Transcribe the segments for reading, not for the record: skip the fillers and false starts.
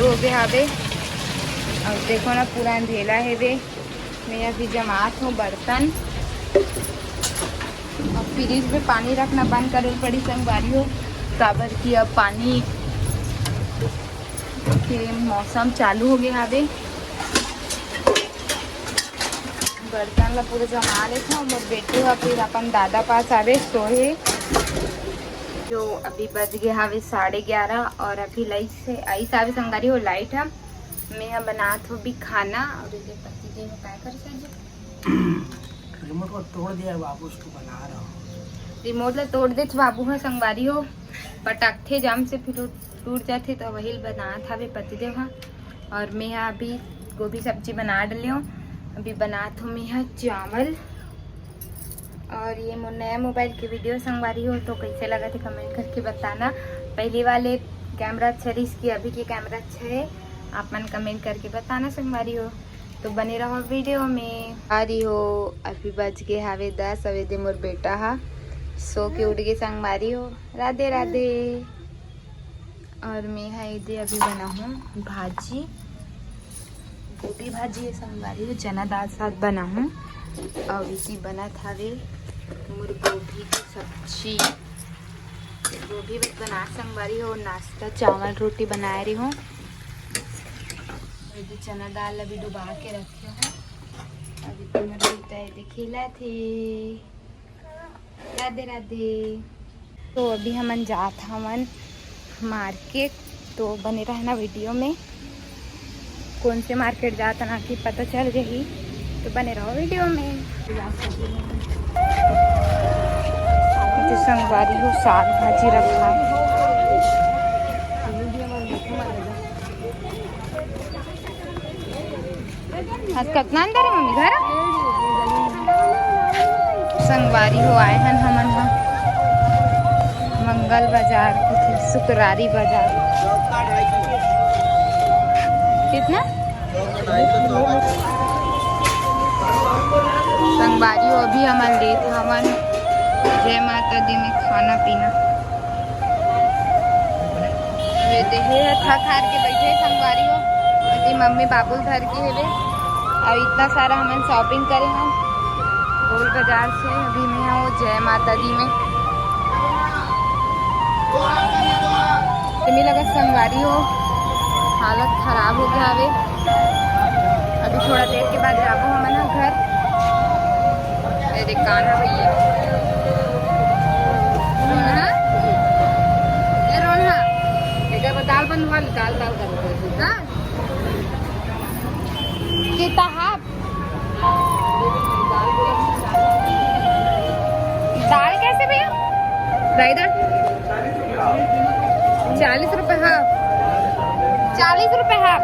चालू हो गया हवे। और देखो ना पूरा अंधेला है वे। मैं अभी जमात हूँ बर्तन और फ्रिज में पानी रखना बंद कर पड़ी संगवारी हो काबर की अब पानी के मौसम चालू हो गया हवे। बर्तन ला पूरा जमा लेते हैं। मोर बेटे हुआ फिर अपन दादा पास आवे सोए। जो अभी बज गए हवे 11:30 और अभी लाइट से आई सावे संगारी हो लाइट है। मैं बनात हो भी खाना और ये पति जी में क्या कर सके रिमोट को तोड़ दिया बाबू, उसको बना रहा हूँ। रिमोट ला तोड़ दे बाबू है संगवारी हो पटकथे जाम से फिर टूट जाते तो वही बनात हवे पति देव हा। और मैं अभी गोभी सब्जी बना डाली हूँ। अभी बनात हूँ मैं चावल। और ये नया मोबाइल की वीडियो संगवारी हो तो कैसे लगा थे कमेंट करके बताना। पहले वाले कैमरा अच्छा रही, इसकी अभी की कैमरा अच्छा है, आप मन कमेंट करके बताना संगवारी हो। तो बने रहो वीडियो में। आ रही हो अभी बज गए हवे 10 दे मोर बेटा हा सो के उठ गए संगवारी हो। राधे राधे। और मैं है दे अभी बना हूँ भाजी, गोभी भाजी है संगवारी हो, चना दाल साथ बना हूँ। और इसी बना था वे मोर गोभी की सब्जी। गोभी बस बना संगवारी हो। नाश्ता चावल रोटी बना रही हूँ। चना दाल अभी डुबा के रखे हूँ। अभी तो मेरे बेटा खिला थे। राधे राधे। तो अभी हमन जात हमन मार्केट, तो बने रहना वीडियो में। कौन से मार्केट जाता ना कि पता चल जाही, तो बने रहो वीडियो में। तो संगवारी हो साग भाजी रखा है। आज कितना अंदर है मम्मी घर संगवारी हो आए हैं हमन हम मंगल बाजार की शुक्रारी बाजार। कितना संगवारी हो अभी हमन लेत हमन जय माता दी में खाना पीना। वे देहे थक हार के बैठे संगवारी हो। अभी मम्मी बाबुल धर के हेवे और इतना सारा हमन शॉपिंग करे हैं गोल बाजार से। अभी मैं हूँ जय माता दी में। तुम्हें लगा संगवारी हो हालत खराब हो गया हवे। अभी थोड़ा देर के बाद जाबो हमन घर। मेरे कान्हा भैया रोना ये रोना एक दाल बनवा दाल दाल कर हाँ कितना हाफ दाल कैसे भैया राई दाल 40 रुपए हाफ। 40 रुपए हाफ।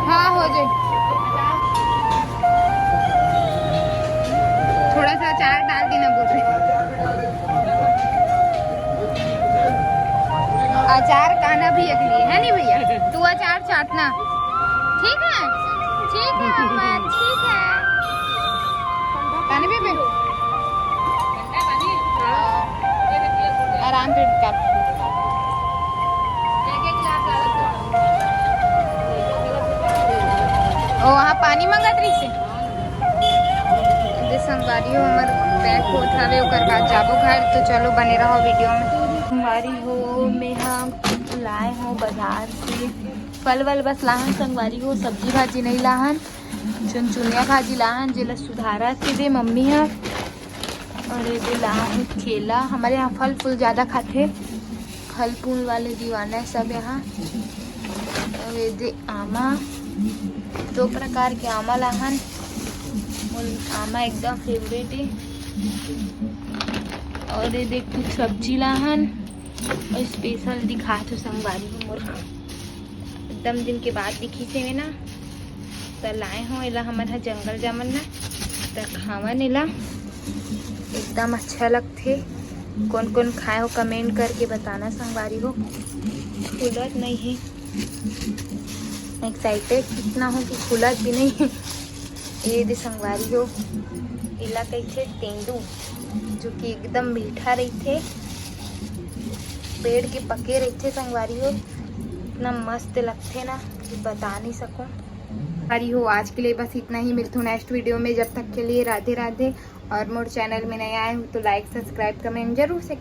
हाँ हो जाए। थोड़ा सा अचार डाल देना बोल रहे। अचार खाना भी एक लिए है नहीं भैया, तू अचार चाटना ठीक है। ठीक है अम्मा ठीक है। पानी भी पे आराम से कप ओ वहाँ पानी मंगा रही से संगवारी हो हमार पैक हो थावे ओकर बाद जाबो घर। तो चलो बने रहो वीडियो में। संगवारी हो मैं हम लाए हो बाजार से फल वल बस लाहन संगवारी हो। सब्जी भाजी नहीं लाहन, चुनचुनिया भाजी लाहन जिला सुधारा के दे मम्मी है। और ये लाहन केला। हमारे यहाँ फल फूल ज़्यादा खाते, फल फूल वाले दीवाना है सब यहाँ। और ये दे आमा, 2 प्रकार के आमा लाहन। आमा एकदम फेवरेट है। और ये देख कुछ सब्जी लाहन और स्पेशल दिखा तो संगवारी मोर एकदम दिन के बाद दिखी से में ना तो लाए हो। एला हमन हा जंगल जामन ना तो खावन एला एकदम अच्छा लगते। कौन कौन खाए हो कमेंट करके बताना संगवारी हो। खुलत नहीं है, एक्साइटेड कितना हो कि खुलत भी नहीं है। ये दे संगवारी हो इला कहते तेंदू जो कि एकदम मीठा रही थे। पेड़ के पके रहते संगवारी हो, इतना मस्त लगते ना कि बता नहीं सकूं। संगवारी हो आज के लिए बस इतना ही, मिलते हूँ नेक्स्ट वीडियो में। जब तक के लिए राधे राधे। और मोर चैनल में नया आए हो तो लाइक सब्सक्राइब कमेंट जरूर से